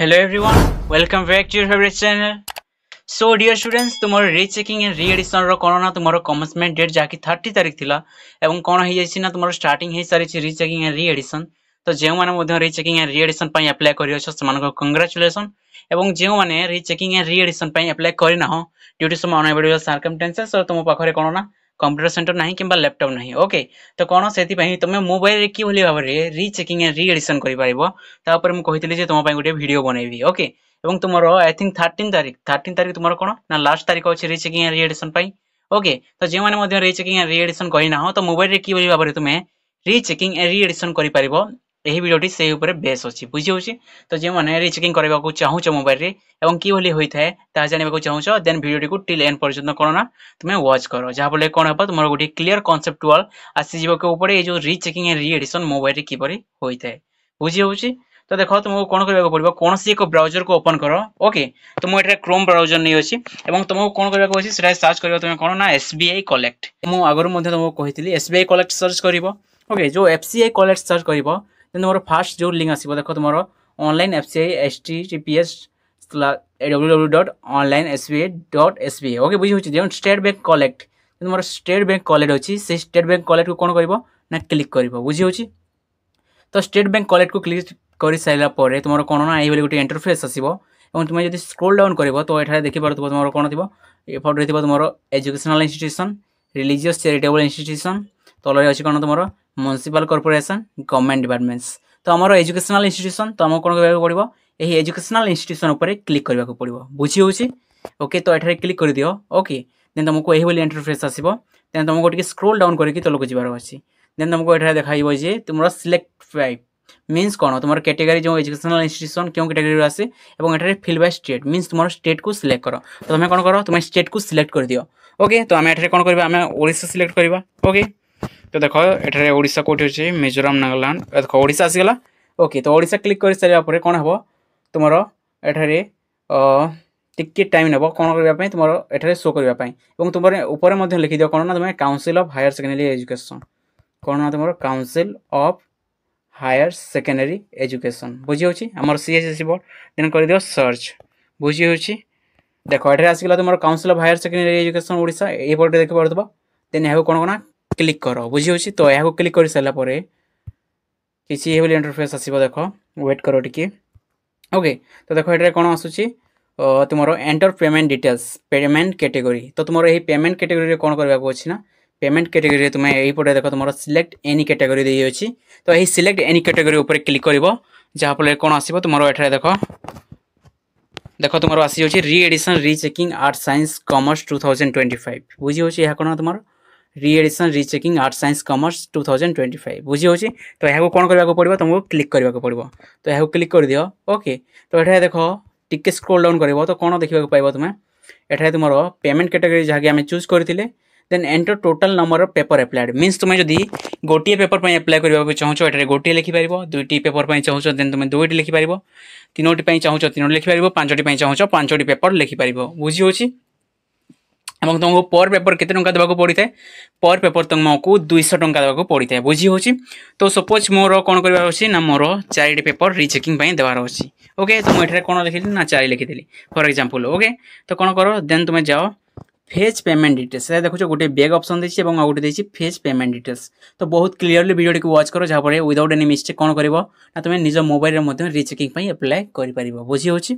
Hello everyone, welcome back to your favorite channel. So dear students, तुम्हारे rechecking and रीएडिशन रो कोन ना तुम्हारो commencement date जाकी 30 तारिख थिला एवं कोन हे जायछि ना तुम्हारो स्टार्टिंग हे सारी छि रीचेकिंग एंड रीएडिशन। तो जेउ माने मध्ये रीचेकिंग एंड रीएडिशन पई अप्लाई करियो छ समान को कांग्रेचुलेशन एवं जेउ माने रीचेकिंग एंड रीएडिशन पई अप्लाई करिना हो due to some unavailable circumstances और तुम पाखरे कोन ना कंप्यूटर सेंटर नहीं किंबा लैपटॉप नहीं ओके। तो कोन सेति पई तुमे मोबाइल रे की भली भाबरे रीचेकिंग एंड रीएडिशन करि पारिबो ता ऊपर मु कहितली जे तुम पई गुटे वीडियो बनैबी ओके। এবং তোমার আই থিঙ্ক 13 তারিখ তোমার কোন না লাস্ট তারিখ আছে রিচেকিং এন্ড রিএডিশন পাই ওকে। তো যে মানে মধ্যে রিচেকিং এন্ড রিএডিশন কই না তো মোবাইল রে কি বলি ভাବରେ তুমি রিচেকিং এন্ড রিএডিশন করি পারিবো ଏହି ଭିଡିଓଟି ସେଇ ଉପରେ ବେସ୍ ଅଛି ବୁଝି ହେଉଛି। ତ ଯେଉଁମାନେ ରିଚେକିଂ କରିବାକୁ ଚାହୁଁଛ ମୋବାଇଲରେ ଏବଂ କିଭଳି ହୋଇଥାଏ ତାହା ଜାଣିବାକୁ ଚାହୁଁଛ ଦେନ୍ ଭିଡିଓଟିକୁ ଟିଲ୍ ଏଣ୍ଡ ପର୍ଯ୍ୟନ୍ତ କ'ଣ ନା ତୁମେ ୱାଚ୍ କର ଯାହାଫଳରେ କ'ଣ ହେବ ତୁମର ଗୋଟେ କ୍ଲିୟର କନସେପ୍ଟୁଆଲ ଆସିଯିବ କି ଉପରେ ଏଇ ଯେଉଁ ରିଚେକିଂ ଏଣ୍ଡ ରିଏଡିସନ ମୋବାଇଲରେ କିପରି ହୋଇଥାଏ ବୁଝି ହେଉଛି। तो देखो तुमको कौन करबा पड़िबो कौन सी एक ब्राउजर को ओपन करो ओके। तो मु एटा क्रोम ब्राउजर नै अछि एवं तुमको कौन करबा अछि सेटा सर्च करियो तुम कोन ना एसबीआई कलेक्ट मु आगर मध्ये तुमको कहितली एसबीआई कलेक्ट सर्च करिवो ओके। जो एफसीआई कलेक्ट सर्च करिवो देन तुमरो फर्स्ट जो लिंक आसीबो देखो तुमरो ऑनलाइन एफसीआई https://www.onlinesba.sba ओके बुझी होछि। जे स्टेट बैंक कलेक्ट तुमरो स्टेट बैंक कलेक्ट अछि से स्टेट बैंक कलेक्ट को कोन करिवो ना क्लिक करिवो बुझी होछि। तो स्टेट बैंक कलेक्ट को क्लिक कर सारा पर तुम कौन ना ये गोटे इंटरफेस आसो और तुम जब स्क्रोल डाउन कर तो ये देखिपुर तुम कौन थी एपटे तुम educational institution religious charitable institution तलरे अच्छी कौन तुम म्युनिसिपल कॉर्पोरेशन गवर्नमेंट डिपार्टमेंट्स। तो आम एजुकेशनल इंस्टीट्यूशन तो आमको कौन करा पड़ो यही एजुकेशनल इंस्टीट्यूशन उपर क्लिक करने को पड़ो बुझी होची ओके। तो ये क्लिक कर दियो ओके देन तुमको यही इंटरफेस आसो देन तुमको टी स्क्रोल डाउन करके तलक जबार अच्छी देन तुमको ये देखा जे तुम सिलेक्ट 5 मीन्स कौन तुम कैटेगरी जो एजुकेशनल इंस्टीट्यूशन क्यों कैटेगरी आसे और ये फिल बाय स्टेट मीन्स तुम स्टेट को सिलेक्ट कर। तो तुम कौन कर तुम स्टेट को सिलेक्ट कर दियो ओके। तो आम ये कौन करवा आम ओडिशा सिलेक्ट करवा ओके। तो देख ये ओडिशा कौटी अच्छे मिजोराम नागालैंड देख ओडिशा आसीगला ओके। तो ओडिशा क्लिक कर सारापर कौन हम तुम ये टिके टाइम नेब कौन करने तुम ये शो करने तुम ऊपर लिखि दियो कौन ना तुम council of higher secondary education कौन ना तुम council of higher secondary education बुझी होची हमर सीएचएससी बोर्ड देन कर दियो सर्च बुझी होची। देखो एठरे आसीगला तुम council of higher secondary education Odisha ए बोर्ड देख पारथबा देन यहां कोन कोना क्लिक करो बुझी होची। तो यहां क्लिक कर साला परे किसी ए वाली इंटरफेस आसीबो देखो वेट करो टिके ओके। तो देखो एठरे कोन आसुची तुमरो enter payment details payment category तो तुमरो एही पेमेंट कैटेगरी रे कोन करबा को अछि ना पेमेंट कैटेगरी तुम यही पटे देख तुम सिलेक्ट एनी कैटेगरी दी अच्छी। तो यही सिलेक्ट एनी कैटेगरी ऊपर क्लिक कर जहाँफल कौन आसो तुम ये देख देख तुम आसी रीएडिशन रीचेकिंग आर्ट साइंस कॉमर्स 2025 बुझी होची कौन तुम रीएडिशन रीचेकिंग आर्ट साइंस कॉमर्स 2025 बुझी होची। तो यह कौन करने को पड़ो तुमको क्लिक करने को पड़ो तो यह क्लिक कर दियो ओके। तो ये देख टिके स्क्रोल डाउन कर तो कौन देखा पाइब तुम ये तुम पेमेंट कैटेगरी जहाँकि आम चूज करते then enter total number of paper applied means तुम जदि गोटे पेपर पर अप्लाई करने को चाहो ये गोटे लिखिपार दुईटी पेपर पर चाहो देन तुम दुईटी लिखिपार तीनोटी चाहो तीनोटी लिखिपार पांचटी चाहो पांचटी पेपर लिखिपार बुझी होची। और तुमको पर पेपर केते टंका देवाक पड़ी था पर पेपर तुमको 200 टंका देवाक पड़ी था बुझी होची। तो सपोज मोर कौन करवार अच्छी ना मोर 4टी पेपर रीचेकिंग देवार अच्छी ओके। तो मुझे कौन लिखी ना 4 लिखी फॉर एग्जांपल ओके। तो कौन कर देन तुम जाओ फेच पेमेंट डिटेल्स देखो गोटे बैग ऑप्शन देछि और गोटे देछि फेच पेमेंट डिटेल्स। तो बहुत क्लियरली वीडियो को वॉच करो जहाँपर विदाउट एनी मिस्टेक कौन कर ना तुम निज मोबाइल में रीचेकिंग अप्लाई कर बुझी होची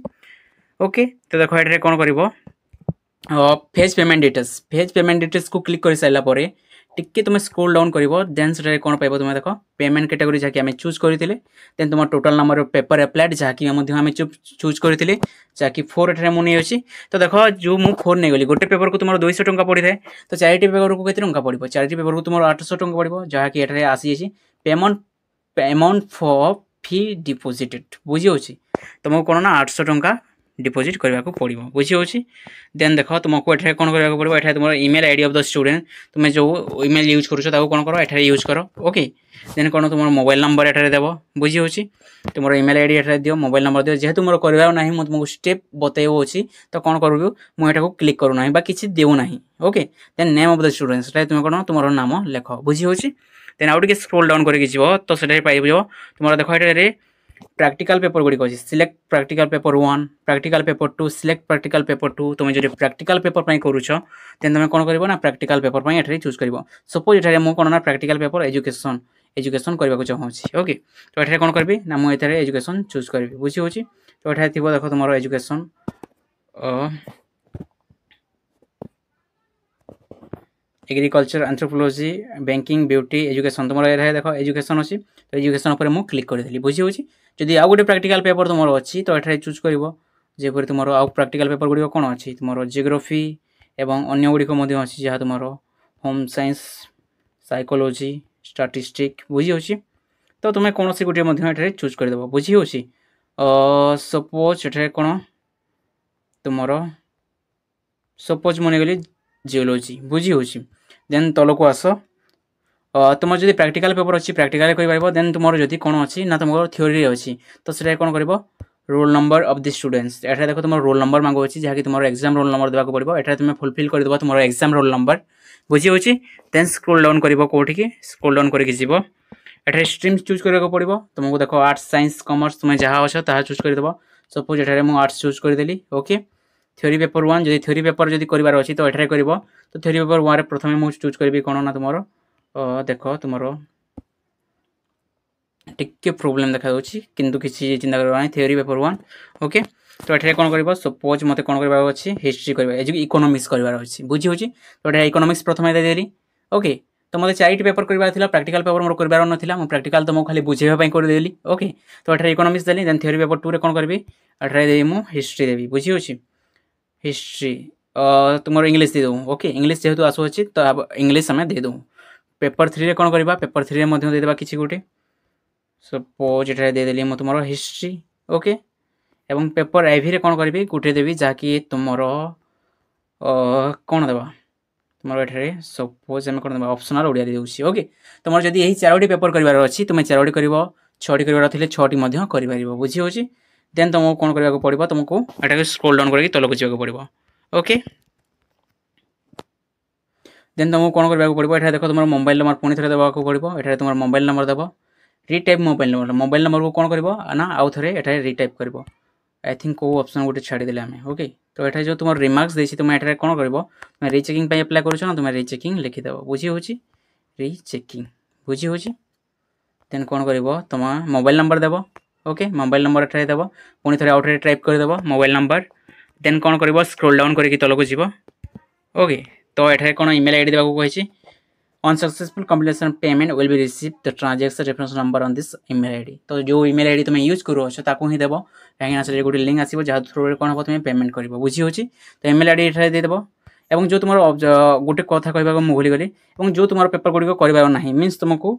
ओके। तो देखो ये कौन कर फेच पेमेंट डिटेल्स को क्लिक कर सारापर टिके तुम स्क्रोल डाउन कर देन से कौन पाइब तुम देख पेमेंट कैटेगरी जहाँकि आम चूज करते देन तुम total number of paper applied जहाँकि आम चूज करते जहाँकि 4 एठे मुझे नहीं अच्छी। तो देख जो मुझे 4 नहीं गली गोटे पेपर को तुम 200 टंका पड़ी था तो 4टी पेपर को केते टंका पड़ो 4टी पेपर को तुम 800 टंका पड़ो जहाँकि एठे आसी payment amount for fee deposited बुझी होची तुमको कौन ना 800 टंका डिपोजिट करने को पड़ो बुझी होची। देन देख तुमको ये कौन करने पड़ो ये तुम email ID of the student तुम जो ईमेल यूज करो कौन करो ये यूज करो ओके। देन कौन तुम मोबाइल नंबर ये देव बुझी होची तुम ईमेल आईडी ये दियो मोबाइल नंबर दियो जेहेतु मोर करवा ना मुझे तुमको स्टेप बतैबो अच्छी। तो कौन करू मुझे क्लिक करूना किसी देना okay. Then name of the students तुम कौन तुम नाम लेख बुझी होची। देन आउ टे स्क्रोल डाउन करके जीव तो से पाइब तुम देख ये practical paper गुड़ी अच्छी select practical paper 1 practical paper 2 select practical paper 2 तुम जो practical paper पाई करूछ देन तुम कोन करबो ना practical paper पाई एठरे चूज करबो सपोज एठरे मु कोन ना practical paper एजुकेशन करबा को चाहूछि ओके तो एठरे कोन करबी ना मु एठरे एजुकेशन चूज करबी बुझी होछि तो एठरे थिबो देखो तुमरो education agriculture anthropology banking beauty education तुम ये देख एजुकेशन अच्छी तो एजुकेशन पर मुझे क्लिक करी बुझी होची जदि आउ गोटे प्रैक्टिकल पेपर तुम अच्छी तो ये चूज कर जेपर तुम आउ प्रैक्टिकल पेपर गुड़िक कौन अच्छी तुम जियोग्राफी एवं अन्य गुड़िक अच्छी जहाँ तुम होम साइंस साइकोलॉजी स्टैटिस्टिक बुझी होची तो तुम्हें कौन सी गोटे चूज करदेव बुझी होची सपोज ये कौन तुम सपोज मन गली जियोलॉजी बुझी होची देन तलक आस तुम जब प्रैक्टिकल पेपर अच्छी प्रैक्टिकल कर देन तुम जब कौन अच्छी ना तुम थ्योरी अच्छी तो सीटा कौन कर roll number of the students एटा देख तुम रोल नंबर मांगो अच्छी जहाँकि तुम एग्जाम रोल नंबर देवाक पड़ो एटा तुम फुलफिल करदेव तुम एग्जाम रोल नंबर बुझी होची देन स्क्रोल डाउन कर कौटी स्क्रोल डाउन करके जीव एटा स्ट्रीम चूज करने पड़ो तुमको देख आर्ट्स साइंस कॉमर्स तुम जहाँ अच्छे ताहा चूज करदेव सपोज एटा मुझे आर्ट्स चूज करदेली ओके थ्योरी पेपर 1 जदि थ्योरी पेपर जदि करिवार अछि तो एठारे करिवो तो थ्योरी पेपर 1 रे प्रथमे मु चूज करबी कोन ना तुमरो देखो तुमरो टिके प्रॉब्लम देखा होछि किंतु किछि चिंता करबा नै थ्योरी पेपर 1 ओके तो एठारे कोन करिवो सपोज मते कोन करबा अछि हिस्ट्री करबा एजु इकोनॉमिक्स करिवार अछि बुझी होछि तो एठा इकोनॉमिक्स प्रथमे दे देली ओके तो मते चारिटी पेपर करबा थिला प्रैक्टिकल पेपर मोर करबार नथिला मु प्रैक्टिकल तो मु खाली बुझेबा पई कर देली ओके तो एठारे इकोनॉमिक्स देली देन थ्योरी पेपर 2 रे कोन करबी एठारे देई मु हिस्ट्री देबी बुझी होछि हिस्ट्री तुम इंग्लीश दे दूँ ओके इंग्लीश जेहेतु आसू अच्छी तो अब इंग्लीश आम दे दूँ पेपर 3 रे कौन करवा पेपर 3 रे देदेबा किसी गोटे सपोज एठारे देदेली मु तुम हिस्ट्री ओके एवं पेपर आईवी रे कौन करी गोटे देवी जहाँकि तुम कौन देवा तुम एठारे सपोज आम कौन देवा ऑप्शनल ओडिया दे दूँ ओके तुम जब यही 4टी पेपर करार अच्छी तुम 4टी कर 6टी करार थे 6टी कर बुझी होची देन तुमको कौन करने पड़ो तुमको एटा स्क्रोल डाउन करके तलक जावाक पड़ो ओके देन तुमको कौन करने पड़ो एटा देख तुम मोबाइल नंबर पुणी थे देवाक पड़ो एटा तुम मोबाइल नंबर देव रिटाइप मोबाइल नंबर को कौन कर ना आउ थे एटा रिटाइप कर आई थिंक कौ ऑप्शन गोटे छाड़ीदे आम ओके तो ये जो तुम रिमार्क्स देती तुम एटा कौन कर तुम रिचेकिंग अप्लाई कर तुम रिचेकिंग लिखिदेव बुझी होची रिचेकिंग बुझी होची देन कौन कर तुम मोबाइल नंबर देव ओके मोबाइल नंबर एठारे देव पुणी थे आउट टाइप करदेव मोबाइल नंबर देन कौन कर स्क्रोल डाउन करके तलक जीव ओके तो एठारे कौन ईमेल आईडी देवाक कही unsuccessful completion payment will be receive the transaction reference number on this email ID तो जो ईमेल आईडी तुम यूज करुछ ताकू ही देव कहीं से गोटे लिंक आसो जहाँ थ्रू कौन हम तुम पेमेंट कर बुझी होची तो ईमेल आईडी एठारे देदेव एवं जो तुम गोटे कथा कहवा मुझे भूली गली जो तुम पेपर गुड़िक कर मीन्स तुमको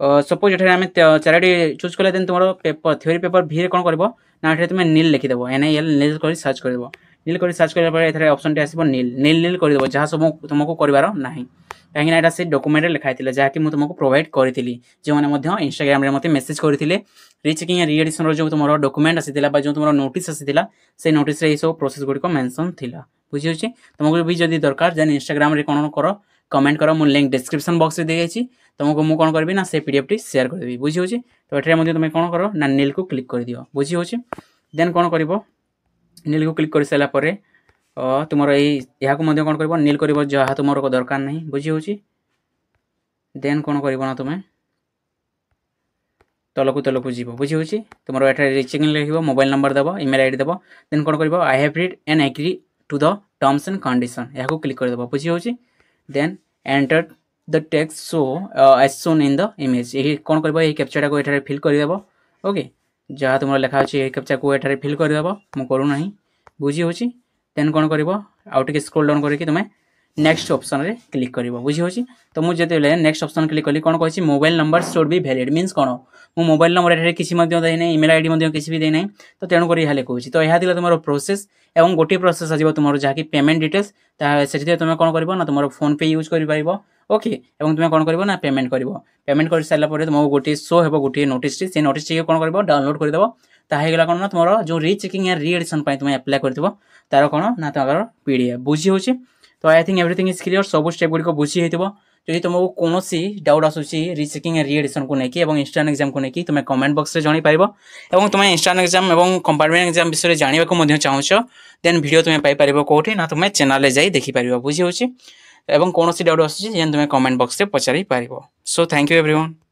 सपोज एठारे आम 4टी चूज कले देन तुम पेपर थ्योरी पेपर भी कौन कर ना ये तुम नील लिखिदेव NIL नील कर सर्च कर नील कर सर्च कर ऑप्शन टी आसो नील नील नील करदेव जहाँ सब तुमको करार ना कहीं यहाँ से डॉक्यूमेंट लिखाई जहाँकि मुझे तुमको प्रोवाइड करी जो मैंने इंस्टाग्राम में मतलब मेसेज करते रिचेकिंग रिएडिशन जो तुम डॉक्यूमेंट आसाला जो तुम नोटिस आसाला से नोटिस ये सब प्रोसेस गुड़िक मेंशन थिला बुझी होची तुमको भी जब दरकार देन इंस्टाग्राम रे कौन कर कमेंट कर मुझे लिंक डिस्क्रिप्शन बॉक्स में दी जाइए तुमको मुझे कौन करी ना से पीडीएफ टी शेयर करदेवी बुझी होची तो ये तुम कौन कर ना नील को क्लिक कर दियो बुझी होची देन कौन कर नील को क्लिक कर सारापर तुम यहाँ कौन कर नील कर जहाँ तुम दरकार नहीं बुझी होची देन कौन कर ना तुम तलकू जीव बुझी होची तुम रिचेकिंग लिख मोबाइल नंबर देव ईमेल आईडी देव देन कौन कर I have read and agree to the terms and condition यहाँ क्लिक करदेव बुझी होची then enter the text show as shown in the image यही कौन कर कैप्चा को ये फिल करदेव ओके जहाँ तुम लिखा अच्छे ये कैप्चा को ये फिल करदेव मुझे करूना बुझी होची देन कौन कर आउ टे स्क्रोल डाउन करके तुम नेक्स्ट ऑप्शन रे क्लिक कर बुझी होची तो मुझे जो नेक्स्ट ऑप्शन क्लिक कली कौन कही mobile number should be valid means कौन मो मोबाइल नंबर ये किसी देना ईमेल आईडी किसी भी देना तो तेणुक यहाँ लिखुची तो यह तुम प्रोसेस और गोटे प्रोसेस आसो तुम जहाँकि पेमेंट डिटेल्स से तुम कौन कर ना तुम फोन पे यूज कर ओके और तुम कौन कर ना पेमेंट कर सारापर तुमको गोटे शो हे गोटे नोटिस से नोटिस कौन कर डाउनलोड करदेव ताहीगला कौन ना तुम जो रिचेकिंग या रिएडिशन तुम अप्लाई कर तार कौन ना तुम पीडीएफ बुझी होची तो I think everything is clear सब स्टेप गुड़िक बुझी हो যদি ତୁମକୁ କୌଣସି ଡାଉଟ୍ ଆସୁଛି ରିଚେକିଂ ରିଏଡିସନ୍କୁ ନେଇକି ଏବଂ ଇନଷ୍ଟାଣ୍ଟ ଏକ୍ଜାମ୍କୁ ନେଇକି ତୁମେ କମେଣ୍ଟ ବକ୍ସରେ ଜଣାଇପାରିବ ଏବଂ ତୁମେ ଇନଷ୍ଟାଣ୍ଟ ଏକ୍ଜାମ୍ ଏବଂ କମ୍ପାର୍ଟମେଣ୍ଟ ଏକ୍ଜାମ୍ ବିଷୟରେ ଜାଣିବାକୁ ମଧ୍ୟ ଚାହୁଁଛ ଦେନ୍ ଭିଡ଼ିଓ ତୁମେ ପାଇପାରିବ କେଉଁଠି ନା ତୁମେ ଚ୍ୟାନେଲରେ ଯାଇ ଦେଖିପାରିବ ବୁଝି ହେଉଛି ଏବଂ କୌଣସି ଡାଉଟ୍ ଆସୁଛି ଦେନ୍ ତୁମେ କମେଣ୍ଟ ବକ୍ସରେ ପଚାରି ପାରିବ ସୋ ଥ୍ୟାଙ୍କ ୟୁ ଏଭ୍ରିୱାନ୍।